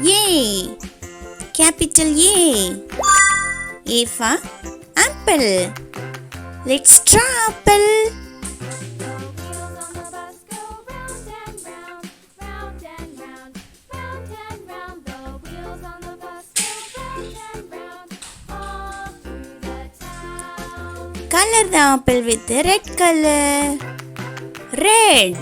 A. Capital A. A for apple. Let's draw apple. Color the apple with the red color. Red.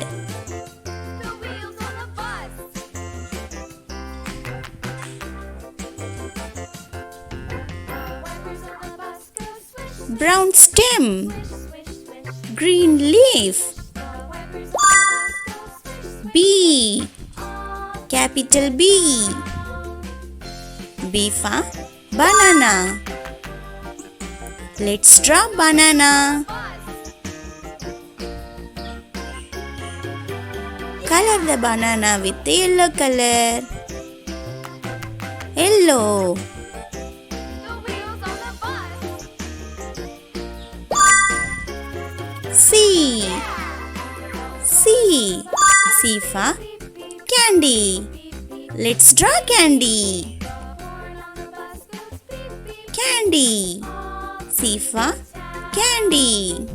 Brown stem. Green leaf. B. Capital B. B for banana. Let's draw banana. Color the banana with the yellow color. Yellow. C. C. C for candy. Let's draw candy. Candy. C for candy.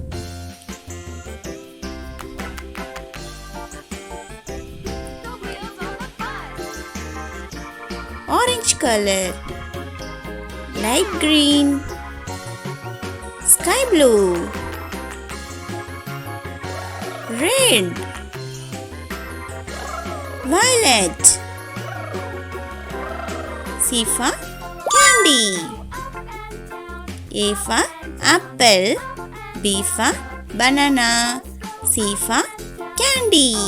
Orange color. Light green. Sky blue. Red. Violet. C for candy. A for apple. B for banana. C for candy.